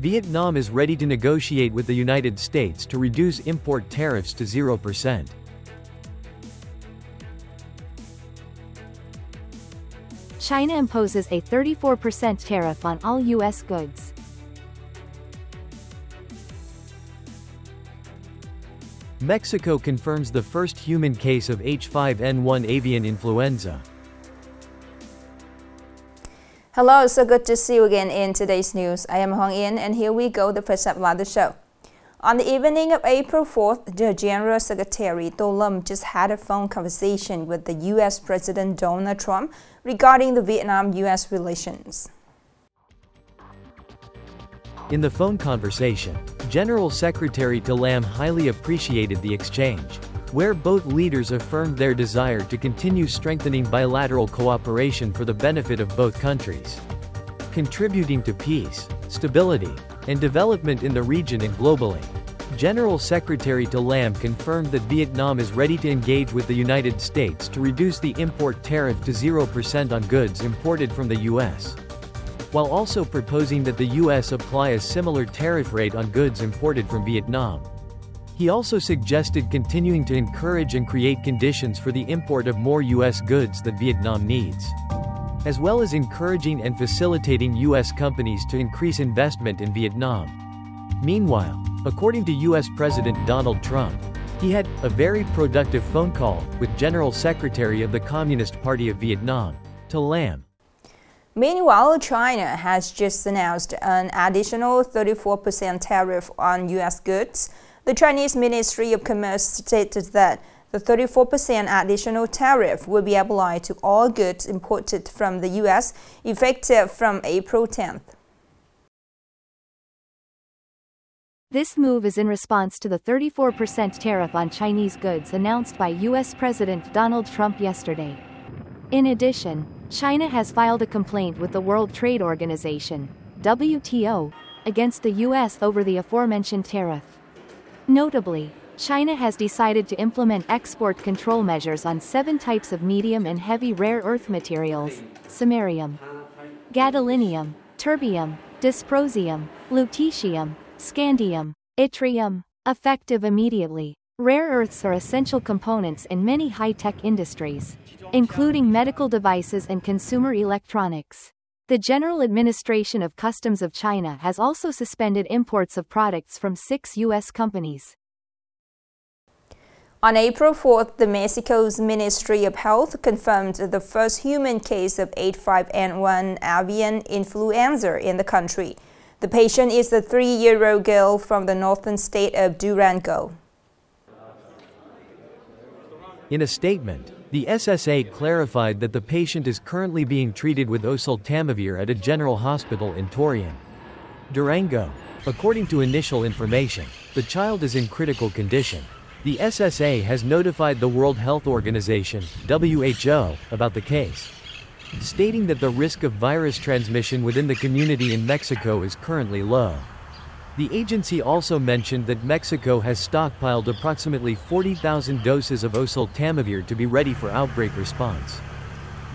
Vietnam is ready to negotiate with the United States to reduce import tariffs to 0%. China imposes a 34% tariff on all U.S. goods. Mexico confirms the first human case of H5N1 avian influenza. Hello, so good to see you again in today's news. I am Hoàng Yên, and here we go, the first up of the show. On the evening of April 4th, the General Secretary To Lâm just had a phone conversation with the U.S. President Donald Trump regarding the Vietnam-U.S. relations. In the phone conversation, General Secretary To Lâm highly appreciated the exchange, where both leaders affirmed their desire to continue strengthening bilateral cooperation for the benefit of both countries, contributing to peace, stability, and development in the region and globally. General Secretary To Lâm confirmed that Vietnam is ready to engage with the United States to reduce the import tariff to 0% on goods imported from the U.S., while also proposing that the U.S. apply a similar tariff rate on goods imported from Vietnam. He also suggested continuing to encourage and create conditions for the import of more U.S. goods that Vietnam needs, as well as encouraging and facilitating U.S. companies to increase investment in Vietnam. Meanwhile, according to U.S. President Donald Trump, he had a very productive phone call with General Secretary of the Communist Party of Vietnam, To Lâm. Meanwhile, China has just announced an additional 34% tariff on U.S. goods. The Chinese Ministry of Commerce stated that the 34% additional tariff will be applied to all goods imported from the U.S. effective from April 10th. This move is in response to the 34% tariff on Chinese goods announced by U.S. President Donald Trump yesterday. In addition, China has filed a complaint with the World Trade Organization, WTO, against the U.S. over the aforementioned tariff. Notably, China has decided to implement export control measures on 7 types of medium and heavy rare earth materials: samarium, gadolinium, terbium, dysprosium, lutetium, scandium, yttrium, effective immediately. Rare earths are essential components in many high-tech industries, including medical devices and consumer electronics. The General Administration of Customs of China has also suspended imports of products from 6 U.S. companies. On April 4th, the Mexico's Ministry of Health confirmed the first human case of H5N1 avian influenza in the country. The patient is a 3-year-old girl from the northern state of Durango. In a statement, the SSA clarified that the patient is currently being treated with oseltamivir at a general hospital in Torreon, Durango. According to initial information, the child is in critical condition. The SSA has notified the World Health Organization, WHO, about the case, stating that the risk of virus transmission within the community in Mexico is currently low. The agency also mentioned that Mexico has stockpiled approximately 40,000 doses of oseltamivir to be ready for outbreak response.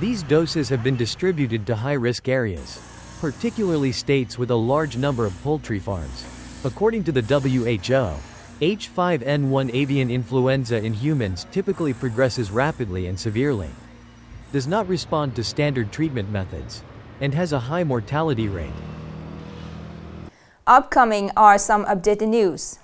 These doses have been distributed to high-risk areas, particularly states with a large number of poultry farms. According to the WHO, H5N1 avian influenza in humans typically progresses rapidly and severely, does not respond to standard treatment methods, and has a high mortality rate. Upcoming are some updated news.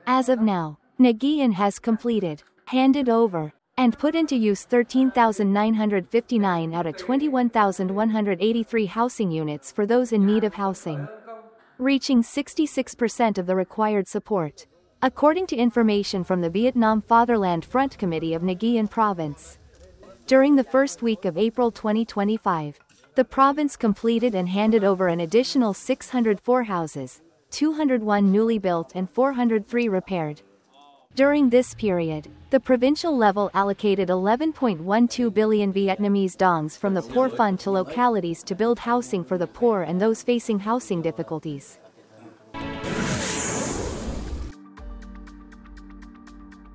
As of now, Nghệ An has completed, handed over, and put into use 13,959 out of 21,183 housing units for those in need of housing, reaching 66% of the required support, according to information from the Vietnam Fatherland Front Committee of Nghệ An Province. During the first week of April 2025, the province completed and handed over an additional 604 houses, 201 newly built and 403 repaired. During this period, the provincial level allocated 11.12 billion Vietnamese dongs from the Poor Fund to localities to build housing for the poor and those facing housing difficulties.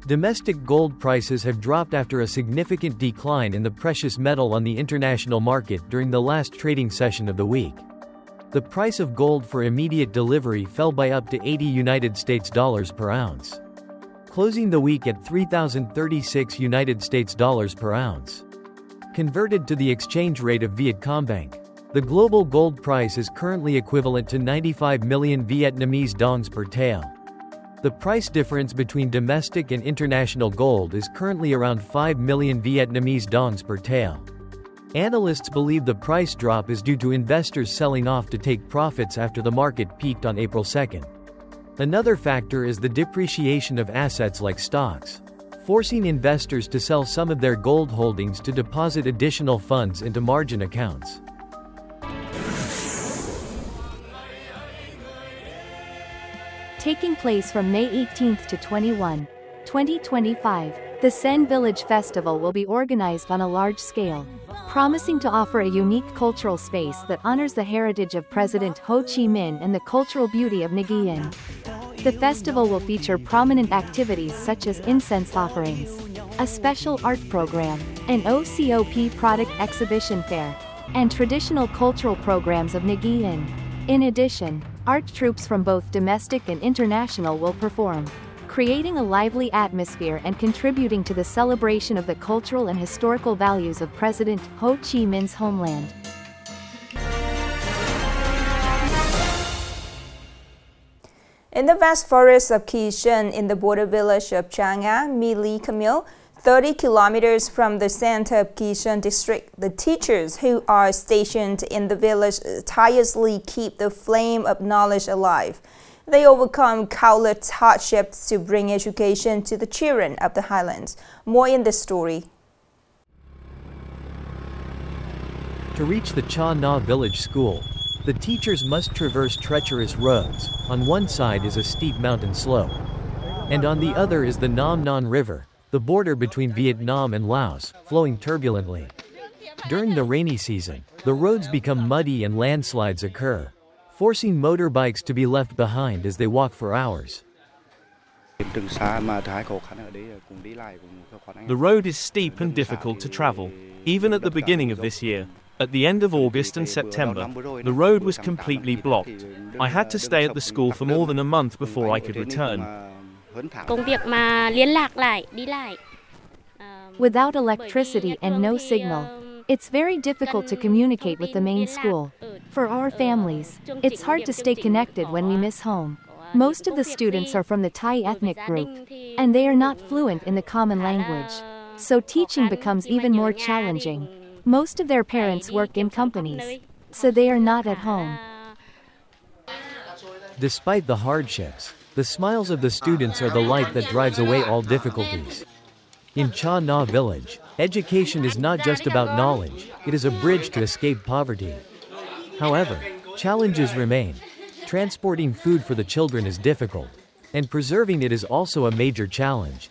Domestic gold prices have dropped after a significant decline in the precious metal on the international market during the last trading session of the week. The price of gold for immediate delivery fell by up to 80 United States dollars per ounce, closing the week at 3,036 United States dollars per ounce. Converted to the exchange rate of Vietcombank, the global gold price is currently equivalent to 95 million Vietnamese dongs per tael. The price difference between domestic and international gold is currently around 5 million Vietnamese dongs per tael. Analysts believe the price drop is due to investors selling off to take profits after the market peaked on April 2nd. Another factor is the depreciation of assets like stocks, forcing investors to sell some of their gold holdings to deposit additional funds into margin accounts. Taking place from May 18th to 21, 2025, the Sen Village Festival will be organized on a large scale, promising to offer a unique cultural space that honors the heritage of President Ho Chi Minh and the cultural beauty of Nghệ An. The festival will feature prominent activities such as incense offerings, a special art program, an OCOP product exhibition fair, and traditional cultural programs of Nghệ An. In addition, art troupes from both domestic and international will perform, creating a lively atmosphere and contributing to the celebration of the cultural and historical values of President Ho Chi Minh's homeland. In the vast forests of Kishan in the border village of Changa, Mili Camille, 30 kilometers from the center of Kishan district, the teachers who are stationed in the village tirelessly keep the flame of knowledge alive. They overcome countless hardships to bring education to the children of the highlands. More in this story. To reach the Cha Na village school, the teachers must traverse treacherous roads. On one side is a steep mountain slope, and on the other is the Nam Non River, the border between Vietnam and Laos, flowing turbulently. During the rainy season, the roads become muddy and landslides occur, forcing motorbikes to be left behind as they walk for hours. The road is steep and difficult to travel, even at the beginning of this year. At the end of August and September, the road was completely blocked. I had to stay at the school for more than a month before I could return. Without electricity and no signal, it's very difficult to communicate with the main school. For our families, it's hard to stay connected when we miss home. Most of the students are from the Thai ethnic group, and they are not fluent in the common language, so teaching becomes even more challenging. Most of their parents work in companies, so they are not at home. Despite the hardships, the smiles of the students are the light that drives away all difficulties. In Cha Na village, education is not just about knowledge, it is a bridge to escape poverty. However, challenges remain. Transporting food for the children is difficult, and preserving it is also a major challenge.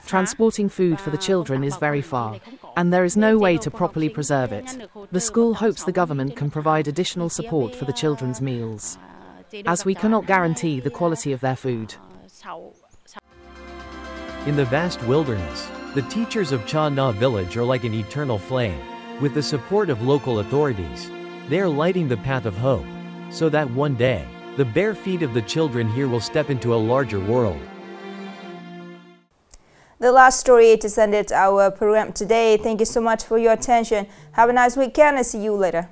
Transporting food for the children is very far, and there is no way to properly preserve it. The school hopes the government can provide additional support for the children's meals, as we cannot guarantee the quality of their food. In the vast wilderness, the teachers of Cha Na village are like an eternal flame. With the support of local authorities, they are lighting the path of hope, so that one day, the bare feet of the children here will step into a larger world. The last story to end our program today. Thank you so much for your attention. Have a nice weekend and see you later.